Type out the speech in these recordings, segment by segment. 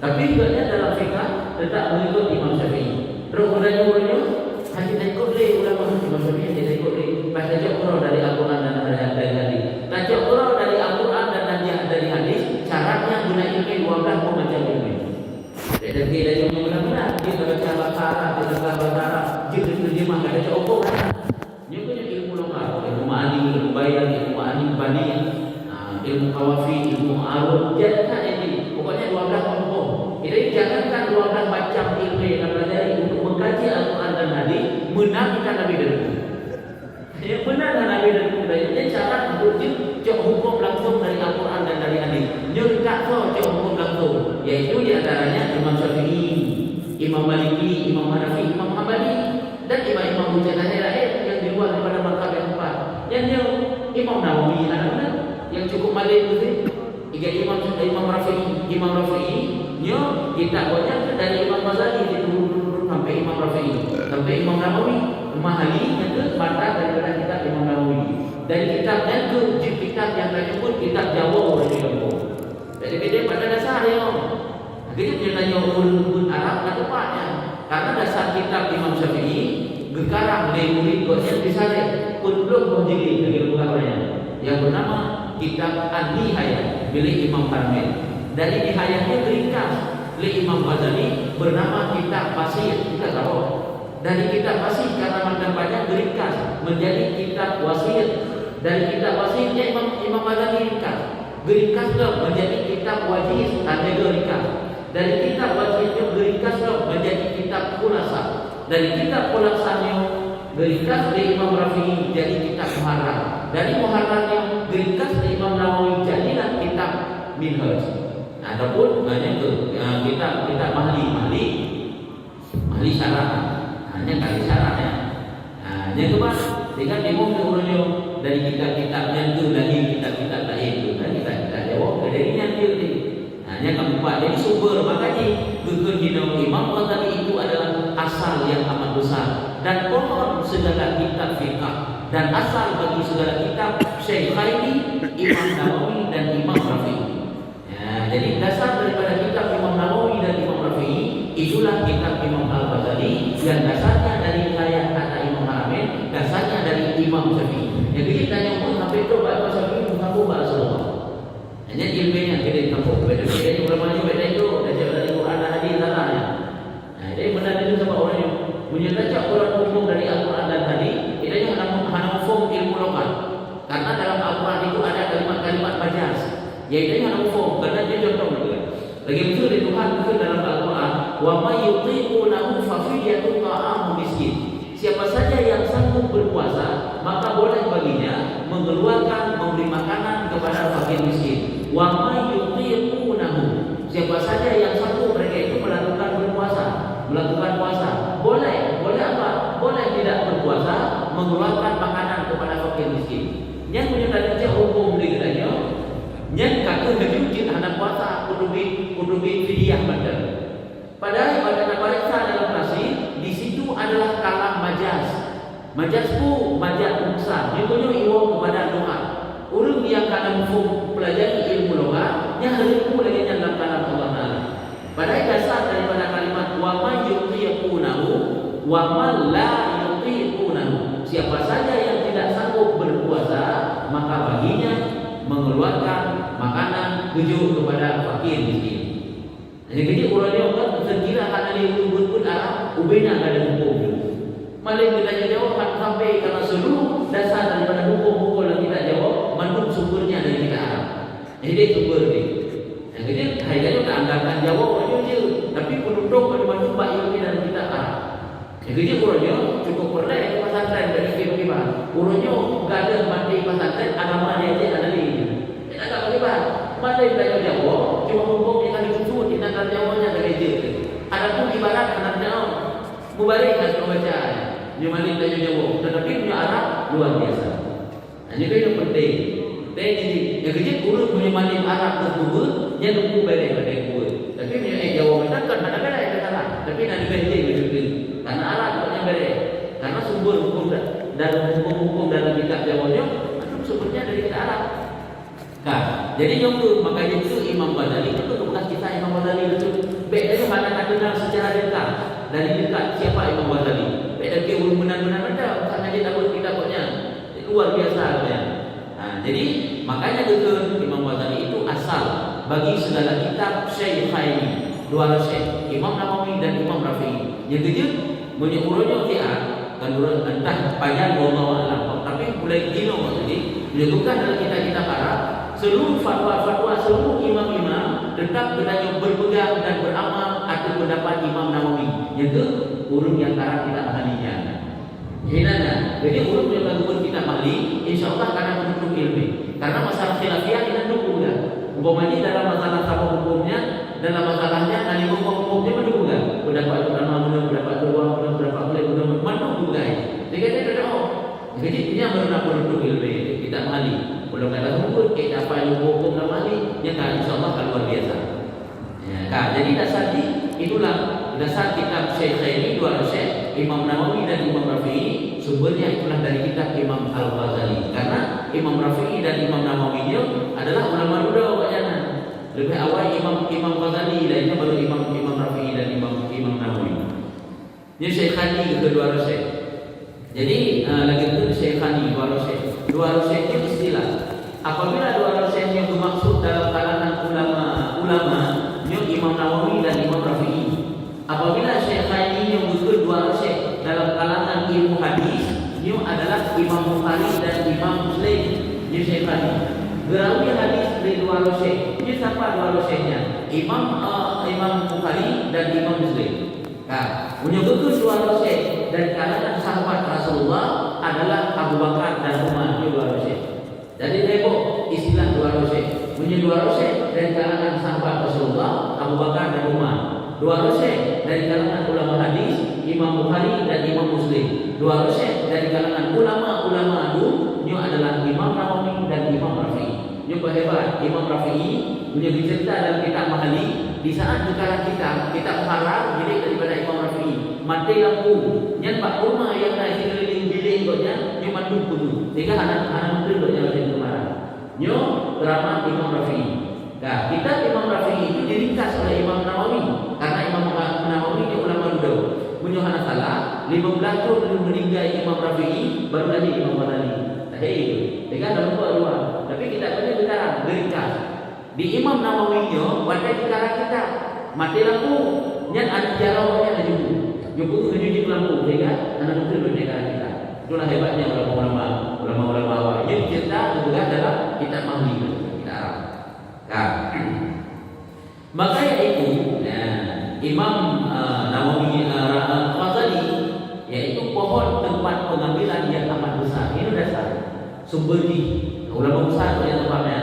Tapi juga dalam fikah tetap mengikut Imam Syafi'i. Terus uranya hanya ikut ulama Imam Syafi'i tidak ikut pasal jauh dari Al-Quran dan dari hadis. Dan jauh dari Al-Quran dan dari hadis, syaratnya guna ilmu 12 macam ilmu. Jadi kita yang benar-benar kita baca bahasa Arab, kita baca bahasa Arab, kita terjemah ada cukup kan? Juga ilmu lokal, ilmu ma'ani, ilmu bayan, ilmu ma'ani bani, ilmu kawafi, ilmu arud, jangan ini. Pokoknya 12 kelompok. Jadi jangankan 12 macam ilmu yang pelajari untuk mengkaji Al-Quran dan hadis, menangkan Nabi dan Nabi. Yang benar Nabi dan Nabi cara untuk cek hukum langsung dari Al-Quran dan dari hadis. Nyurkat cek hukum langsung, yaitu diantaranya Imam Syafi'i, Imam Maliki, Imam Hanafi, Imam Hambali, dan imam-imam hujatnya lain yang di luar daripada mazhab yang empat. Yang Imam Nawawi, yang cukup malik itu, Imam Rafi'i, kita banyak dari Imam Ghazali turun sampai Imam Rafi'i, sampai Imam Nawawi, Mahali itu mata daripada kitab Imam Nawawi. Dari kitabnya itu kitab yang lain pun kitab Jawa orang Jawa. Jadi beda pada dasarnya. Jadi dia tanya ulun Arab tak tepatnya. Karena dasar kitab Imam Syafi'i gekarang dari murid gosnya disare pun belum jadi dari bukannya. Yang bernama kitab An-Nihayah milik Imam Harmid. Dari nihayahnya ringkas oleh Imam Ghazali bernama kitab Fasih. Kita tahu. Dari kitab Fasih karena makan banyak ringkas menjadi kitab Wasiat. Dari kitab Wasiatnya Imam Ghazali ringkas. Geringkaslah menjadi kitab Wajiz, ada geringkas. Dari kitab Wajiznya geringkaslah menjadi kitab Khulasa. Dari kitab Khulasanya geringkas dari Imam Rafi'i jadi kitab Muharrar. Dari Muharrarnya geringkas dari Imam Nawawi jadilah kitab Minhaj. Adapun hanya itu kita mahli syarat, hanya kali syaratnya. Hanya itu mas, dengan demo kemudian dari kitab-kitabnya itu dari kitab-kitab lain itu kan kita jawab dari nanti hanya kamu pak jadi sumber makanya bukan Imam Ghazali itu adalah asal yang amat besar dan pohon segala kitab fiqh dan asal bagi segala kitab Syaikhaini, Imam Nawawi dan Imam Rafi'i. Jadi dasar daripada kitab Imam Nawawi dan Imam Rafi'i itulah kitab Imam Al-Ghazali yang dasarnya dari riwayat kata Imam Haramain, dasarnya dari Imam Syafi'i. Jadi kita nyambung sampai itu Imam Syafi'i mengaku bahasa Allah. Hanya ilmunya kita tahu. Beda-beda yang bermaju beda itu dari Quran dan hadis salahnya. Jadi benar itu sama orang yang menyatakan Quran hukum dari Al-Quran dan hadis, itu hanya hukum ilmu lokal. Karena dalam Al-Quran itu ada kalimat-kalimat majaz. Yaitu hanya hukum karena dia contoh juga. Lagi betul di Tuhan itu dalam Al-Quran, wa may yutiqunahu fa fidyatun ta'amu miskin. Siapa saja yang sanggup berpuasa, maka boleh baginya mengeluarkan memberi makanan kepada fakir miskin. Wa may yutiqunahu. Siapa saja yang sanggup mereka itu melakukan berpuasa, melakukan puasa, boleh apa? Boleh tidak berpuasa, mengeluarkan makanan kepada fakir miskin. Yang menyatakan hukum di gedanya yang kata hajujin anak puasa kudubi fidyah badal. Padahal pada nabariksa dalam nasi di situ adalah kalam majaz. Majazku majaz muksa. Contohnya iwam kepada doa. Orang yang kana mufum pelajari ilmu logah yang ilmu lagi dalam kalam Allah Taala. Padahal dasar daripada kalimat wa may yutiqunahu wa man la yutiqunahu. Siapa saja yang tidak sanggup berpuasa maka baginya mengeluarkan makanan tujuh kepada fakir miskin. Jadi orangnya kan terkira hanya di ulun Arab, ubena ada hukum. Malah kita jawab sampai karena seluruh dasar daripada hukum-hukum yang kita jawab mandum sumbernya dari kita Arab. Jadi sumber ni. Jadi harganya tak anggarkan jawab orangnya je, tapi penduduk pada mandum banyak dari kita Arab. Jadi orangnya cukup perlek pesantren dari kita. Orangnya enggak ada mandi pesantren agama dia ada di. Kita tak beribadah. Mana yang belajar Jawa, cuma hukum yang ada kusut, yang ada Jawanya dari dia. Adapun ibarat anak Jawa, mubarik dan membaca. Dia mana belajar Jawa, tetapi punya Arab luar biasa. Ini kan yang penting. Jadi, yang kerja guru punya mana Arab tersebut, dia tunggu balik pada guru. Tapi punya Jawa macam kan ada balik yang salah. Tapi nanti balik begitu. Karena Arab punya balik. Karena sumber hukum dan hukum-hukum dalam kitab Jawanya, sumbernya dari kita Arab. Nah, jadi yang itu makanya itu Imam Ghazali itu bekas kita Imam Ghazali itu Makanya betul Imam Ghazali itu asal bagi segala kitab Syaikhaini, dua syekh, Imam Nawawi dan Imam Rafi'i. Yang ketiga menyuruhnya fi'ah kan entah panjang wallahu a'lam. Tapi mulai dino maksudnya dilakukan dalam kitab-kitab Arab, seluruh fatwa-fatwa seluruh imam-imam tetap benarnya berpegang dan beramal atas pendapat Imam Nawawi. Itu urut yang Arab kita ahlinya. Jadi urut yang lakukan kita ahli, insyaallah karena menuntut ilmu. Karena masalah khilafiyah kita dukung kan. Umpamanya dalam masalah sama hukumnya, dalam masalahnya nanti hukumnya mendukung kan. Pendapat pertama benar, pendapat kedua benar, pendapat kedua benar, mendukung kan. Jadi kita tidak jadi ini yang menuntut ilmu kita ahli. Kalau kata hukum kita apa yang hukum ahli, yang kan insyaallah kan luar biasa. Ya, kan? Jadi dasar itulah dasar kitab Syaikhaini dua syekh Imam Nawawi dan Imam Rafi'i. Sumbernya itulah dari kitab Imam Al-Ghazali. Karena Imam Rafi'i dan Imam Nawawi dia adalah ulama muda wajana. Lebih awal Imam Ghazali, lainnya baru Imam Rafi'i dan Imam Nawawi. Ini Syaikhaini kedua syekh. Jadi lagi itu Syaikhaini dua syekh itu istilah. Apabila dua syekh yang bermaksud dalam kalangan ulama Imam Nawawi dan Imam Rafi'i. Apabila Syaikhaini yang betul dua syekh dalam kalangan ilmu hadis, ini adalah Imam Bukhari dan Imam Muslim. Ini Syaikhaini. Gerawi hadis dari dua syekh. Ini siapa dua syekhnya? Imam Bukhari dan Imam Muslim. Nah, menyebutkan dua syekh dari kalangan sahabat Rasulullah adalah Abu Bakar dan Umar. Ini dua syekh. Jadi heboh istilah dua syekh. Punya dua syekh dari kalangan sahabat Rasulullah, Abu Bakar dan Umar. Dua syekh dari kalangan ulama hadis, Imam Bukhari dan Imam Muslim. Dua syekh dari kalangan ulama dulu, ini adalah Imam Nawawi dan Imam Rafi'i. Ini hebat. Imam Rafi'i punya cerita dalam kitab Mahali. Di saat sekarang kita haram bilik daripada Imam Rafi'i. Mati lampu. Yang Pak rumah yang naik keliling bilik ikutnya, yang mandu kudu. Sehingga anak menteri ikutnya masih kemarin. Nyo drama Imam Rafi'i. Nah, kita Imam Rafi'i itu diringkas oleh Imam Nawawi. Karena Imam Nawawi dia ulama dulu. Punya anak salah, 15 tahun meninggal Imam Rafi'i, baru lagi Imam Ghazali. Itu. Dengan dalam dua. Tapi kita punya bicara diringkas. Di Imam Nawawi nya, pada bicara kita mati lampu, yang ada jarawnya ada jubu menuju lampu sehingga anak menteri bernegara kita. Itulah hebatnya ulama awal. Jadi kita juga dalam kitab Mahli kita Arab. Nah, maka yaitu Imam Nawawi Ghazali yaitu pohon tempat pengambilan yang amat besar. Ini dasar sumber di ulama besar yang tempatnya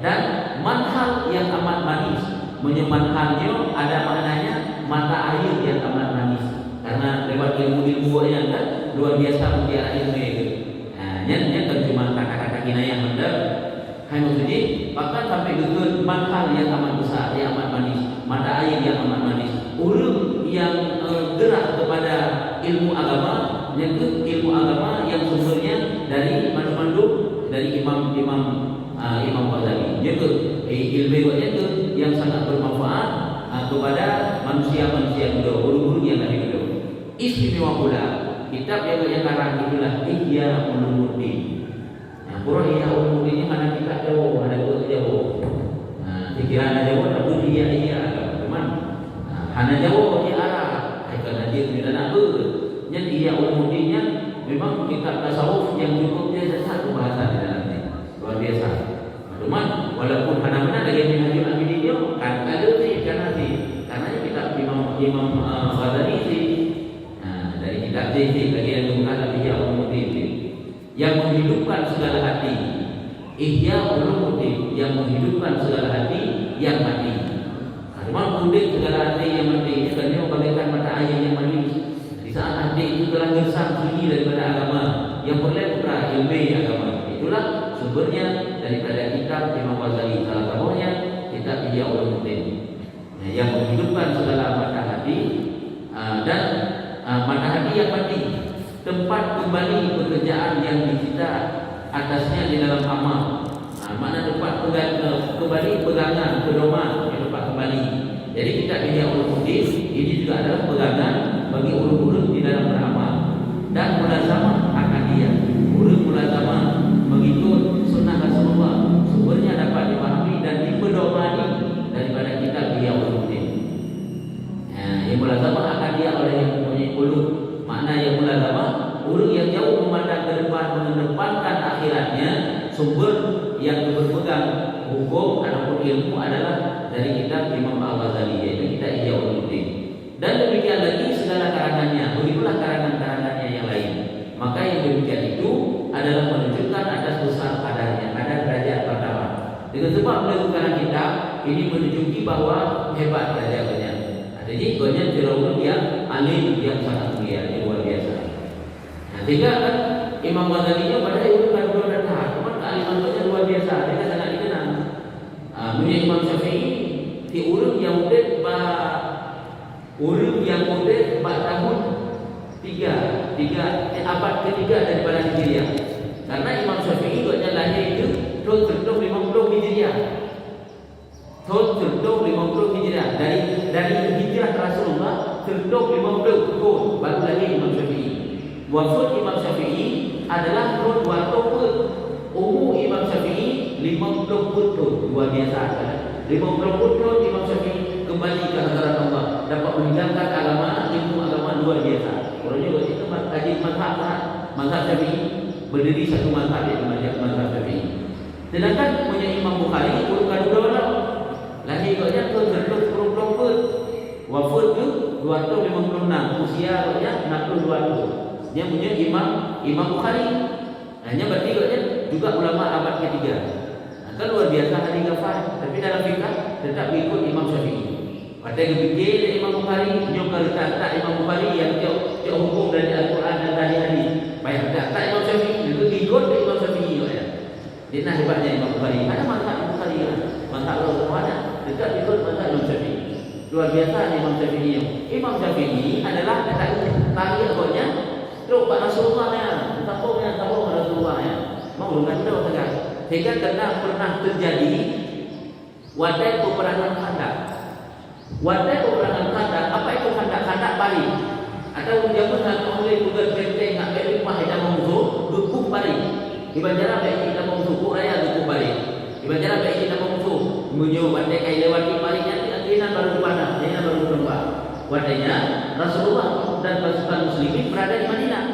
dan manhal yang amat manis. Manhalnya ada maknanya mata air yang amat manis. Karena lewat ilmu yang kan luar biasa mutiara ilmu itu. Yang terjemah kata-kata kinayah benar. Hai maksudnya, bahkan sampai betul manhal yang amat besar, yang amat manis, mata air yang amat manis, ulum yang gerak kepada ilmu agama, yang ilmu agama yang sumbernya dari mandu dari Imam Ghazali. Itu ilmu itu yang sangat bermanfaat kepada manusia muda, guru-guru yang dari dulu. Istimewa pula kitab yang karang itulah Ihya Ulumuddin. Kurang Ihya Ulumuddin mana kita jauh, ada jauh. Pikiran jauh, tapi iya. Teman, hana jauh di arah. Karena dia tidak nak Yang Ihya Ulumuddinnya memang kitab tasawuf yang cukup dia satu bahasa di dalamnya. Luar biasa. Teman, walaupun hana mana lagi mengaji video kan ada sih karena kitab Imam Ghazali sih. Dari kitab Zaidi lagi yang mengatakan Ihya Ulumuddin yang menghidupkan segala hati. Ihya Ulumuddin yang menghidupkan segala hati yang mati. Cuma menghidupkan segala hati yang mati itu kan dia bagaikan mata air yang manis. Di saat hati itu telah gersang sunyi daripada agama yang berlepas ilmu agama. Itulah sumbernya daripada kitab Imam Ghazali. Salah satunya kitab Ihya Ulumuddin yang menghidupkan segala mata hati dan mata hati yang mati, tempat kembali pekerjaan yang dicita atasnya di dalam amal. Mana tempat kembali pegangan pedoman yang tempat kembali. Jadi kita Ihya Ulumuddin ini juga adalah pegangan bagi ulun-ulun di dalam beramal. dan mulazamah akan dia. Urang mulazamah mengikut sunnah Rasulullah, sumbernya dapat dipahami dan dipedomani daripada kitab Riyadhus-Shalihin. Yang mulazamah akan dia oleh yang mempunyai qulub. Makna yang mulazamah, orang yang jauh memandang ke depan, mengedepankan akhiratnya. Sumber yang berpegang hukum ataupun ilmu adalah dari kitab Imam Al-Ghazali, yaitu kitab Riyadhus-Shalihin. Dan demikian lagi segala karangannya, begitulah karangan-karangannya yang lain. Maka yang demikian itu adalah menunjukkan atas besar kadarnya, kadar derajat pertama. Dengan sebab melakukan kitab ini menunjuki bahwa hebat derajatnya. Jadi banyak Firaun yang alim, yang sangat mulia, yang luar biasa. Sehingga kan Imam Ghazali pada itu kan benar benar cuma kealimannya luar biasa, dia sangat dikenal. Punya Imam Syafi'i di urang yang muda tahun abad ketiga daripada Hijriah. Karena Imam Syafi'i katanya lahir itu tahun 50 Hijriah. Tahun 50 Hijriah dari hijrah Rasulullah 50 tahun baru lahir Imam Syafi'i. Wafat Imam Syafi'i adalah tahun 200. Umur Imam Syafi'i 50 tahun, luar biasa. 50 tahun Imam Syafi'i kembali ke hadarat Allah, dapat meninggalkan agama, ilmu agama luar biasa. Orangnya itu kaji mazhab Syafi'i, berdiri satu mazhab yaitu mazhab Syafi'i. Sedangkan punya Imam Bukhari urung kadua lahir katanya tahun 10 wafat tu 256, usia katanya 62 tahun. Dia punya Imam Bukhari. Hanya berarti katanya juga ulama abad ketiga. Kan luar biasa hadis ghafar, tapi dalam fikah tetap ikut Imam Syafi'i. Pada kepikir Imam Bukhari, nyokal tak Imam Bukhari yang jauh hukum dari Al-Quran dan dari hadis. Baik tak Imam Syafi'i itu ikut Imam Syafi'i ya. Dia nak hebatnya Imam Bukhari. Ada mazhab Imam Bukhari kan? Mazhab ulama ada, tetap ikut mazhab Imam Syafi'i. Luar biasa Imam Syafi'i. Imam Syafi'i adalah tadi agaknya teruk Pak Rasulullah ya, tabung Rasulullah ya. Mau dengan itu tegas. Sehingga pernah terjadi wadai peperangan Khandaq. Wadai peperangan Khandaq, apa itu Khandaq? Khandaq Bali. Atau zaman oleh bukan benteng nak beri rumah kita musuh, gekuh Bali. Di Banjaran baik kita musuh, kok raya gekuh Bali. Di Banjaran baik kita musuh, menyo wadai kai lewati Bali nanti baru mana, dia baru berubah. Wadainya Rasulullah dan pasukan muslimin berada di Madinah.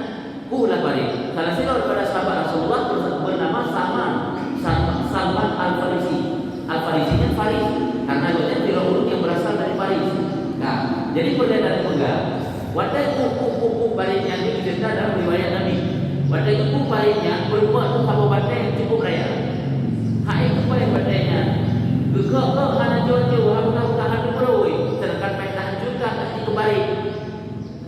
Kulah Bali. Salah seorang daripada sahabat Rasulullah bernama Salman Al-Farisi. Al-Farisinya Faris, karena dia Firaun yang berasal dari Faris. Nah, jadi perbedaan pegang. Wadai kuku baliknya ini dicerita dalam riwayat Nabi. Wadai kuku baliknya berbuat tu sama badai yang cukup raya. Hai itu paling badainya. Gegak hana jauh-jauh, harus tahan beroi. Sedangkan mereka hancurkan nanti kembali.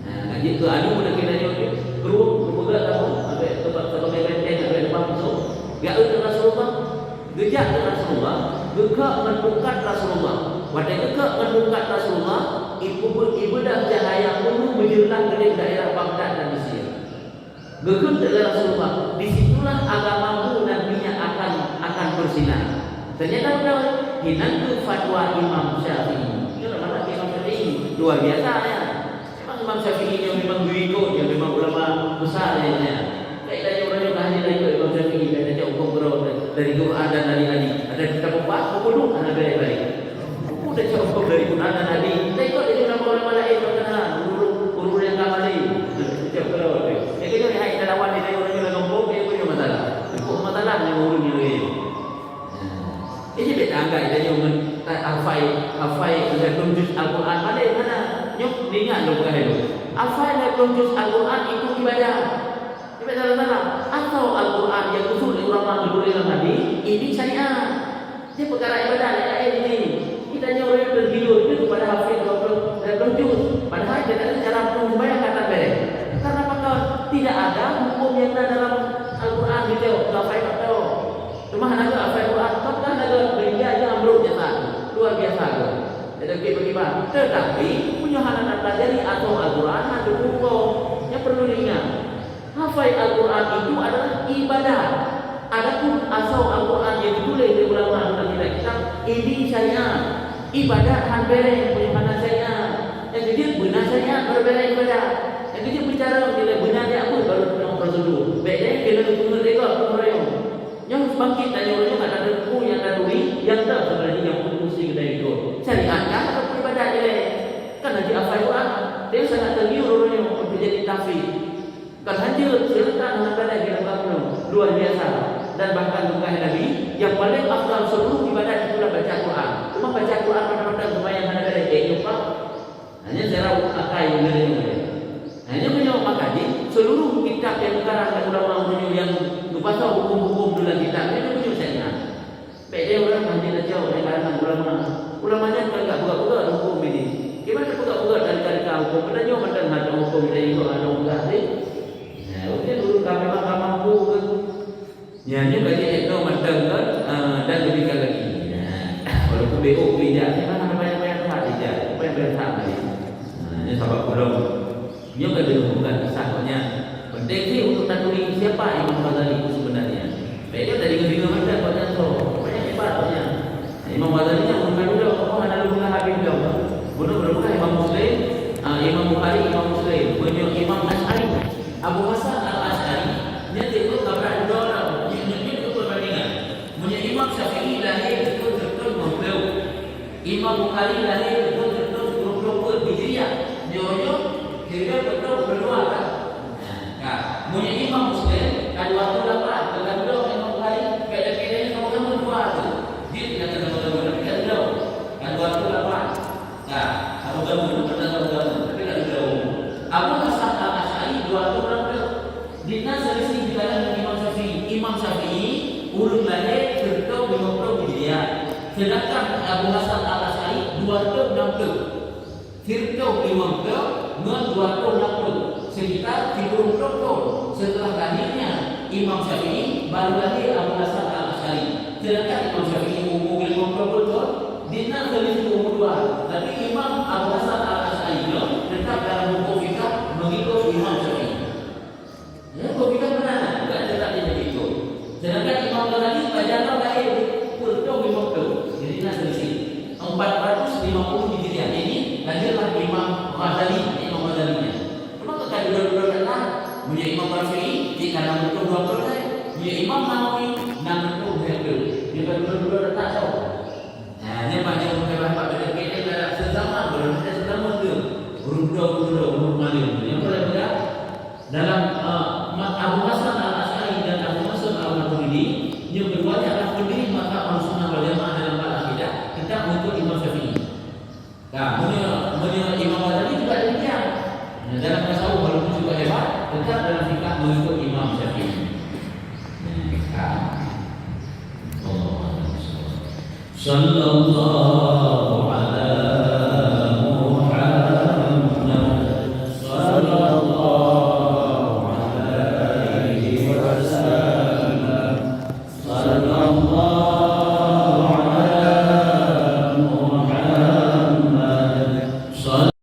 Nah, jadi adu mudah kita jauh geruk berpegang kamu sampai tempat sebagai benteng sampai depan musuh. Gak ada Rasulullah, gejak Rasulullah, gegak mendekat Rasulullah. Wadai gegak mendekat Rasulullah, ibadah cahaya penuh menjelang ke daerah Baghdad dan Mesir. Gegak dari Rasulullah, disitulah agamamu nantinya akan bersinar. Ternyata benar, hinantu fatwa Imam Syafi'i. Itu mana Imam Syafi'i luar biasa ya. Memang Imam Syafi'i yang memang berikut, yang memang ulama besar ya. Kayak orang yang hadir dari Imam Syafi'i dan dia hukum dari Quran dan dari hadis. Ada kita buka buku ada baik-baik. Buku dah cukup dari Quran dan hadis. Kita ikut dari ulama lain berkenaan urut yang kamali. Macam kalau yang kita ni hai lawan dari orang yang nombor dia punya masalah. Buku masalah yang urut ni lagi. Ini beda angkat kita jangan hafai dalam juz Al-Quran mana nyok ingat lo bukan itu. Hafai dalam juz Al-Quran itu ibadah. Ibadah atau Al-Quran yang usul ulama dulu dalam hadis ini syariat. Dia perkara ibadah lain ini. Kita hanya orang yang tergiur itu pada hafid dalam juz. Padahal dia ada cara membayar kata beres. Karena apa? Tidak ada hukum yang ada dalam Al-Quran itu. Hafai kata. Cuma hanya hafai Quran. Kata ada benda aja ambruk jasa. Luar biasa tu. Jadi bagaimana? Tetapi punya hal nak pelajari atau Al-Quran ada hukum yang perlu diingat. Hafal Al-Quran itu adalah ibadah. Adapun asal Al-Quran yang ditulis oleh ulama kita ini syariat. Ibadah hanbere punya mana syariat. Yang kecil benar syariat berbeda ibadah. Yang kecil bicara bila benar dia apa nanti hafal Quran, dia sangat tergiur orangnya untuk jadi tahfiz. Kan hancur serta anak-anak yang luar biasa. Dan bahkan bukan Nabi yang paling afdal seluruh ibadat itulah baca Quran. Cuma baca Quran pada sembahyang anak-anak lupa. Hanya cara akai ngene. Hanya punya makanya seluruh kitab yang dikarang ulama yang lupa tahu hukum-hukum dalam kitab itu punya saya. Beda orang nanti jauh dari kalangan ulama. Ulamanya kan enggak buka-buka hukum ini. Gimana buka-buka dari hukum? Kita nyoba dan ada hukum dari itu ada enggak sih? Nah, oke dulu kami mampu kan. Ya, ini bagi itu macam dan demikian lagi. Walaupun BO tidak, mana banyak-banyak hal tidak, banyak-banyak hal lagi. Ini sahabat belum. Dia kan bukan kisahnya. Penting sih untuk taturi siapa Imam Ghazali itu sebenarnya. Baiknya dari kebingungan macam banyak so, banyak hebatnya. Imam Ghazali yang bukan dulu, ada lupa habis dulu. Bukan Imam Muslim, Imam Bukhari, Imam Muslim, punya Imam Asy'ari, Abu Hasan Al-Asy'ari. Dia itu kabar dua orang. Imam Syafi'i lahir betul-betul membelau. Imam Bukhari lahir betul-betul 20 Hijriah. Nyonya kira betul berdua kan. Nah, punya Imam Muslim kan waktu dapat dengan beliau Imam Bukhari kira-kira sama-sama dua tu. Dia tidak sama-sama tapi kan beliau kan waktu dapat. Nah, sama-sama betul-betul tapi tak beliau. Abu Hasan Al-Asy'ari dua tu orang beliau. Dia selisih di kalangan Imam Syafi'i. Imam Syafi'i urut lahir 50 Hijriah. Sedangkan Abu Hasan Al-Asy'ari 260. Firqah Imam dengan 260. Sekitar 30 tahun setelah lahirnya Imam Syafi'i baru lahir Abu Hasan Al-Asy'ari. Sedangkan Imam Syafi'i umur 50 tahun, dia selisih umur 2. Tapi Imam Abu Hasan Al-Asy'ari tetap dalam hukum fikah mengikut Imam Syafi'i. Ya, hukum fikah benar, bukan tetap dia begitu. Sedangkan Imam Ghazali bacaan lahir puluh 50. Jadi nak selisih 450 Hijriah. Ini lahirlah Imam Ghazali, Imam Ghazalinya. Cuma kata dulu datang, punya Imam Rafi'i di kalangan betul 20 saya. Punya Imam Nawawi 60 betul. Dia dulu datang tahu. Nah, ini banyak orang Pak pada kita dalam sesama belum ada sesama tu. Urut malu. Yang boleh berat dalam Abu Hasan Al-Asy'ari dan Abu Mansur Al-Maturidi yang keduanya adalah pendiri mazhab Ahlussunnah wal Jamaah dalam bab akidah tetap mengikut Imam Syafi'i. Nah, menurut Imam Ghazali juga demikian. Dalam tasawuf walaupun juga hebat, tetap dalam fikah mengikut Imam Syafi'i. Sallallahu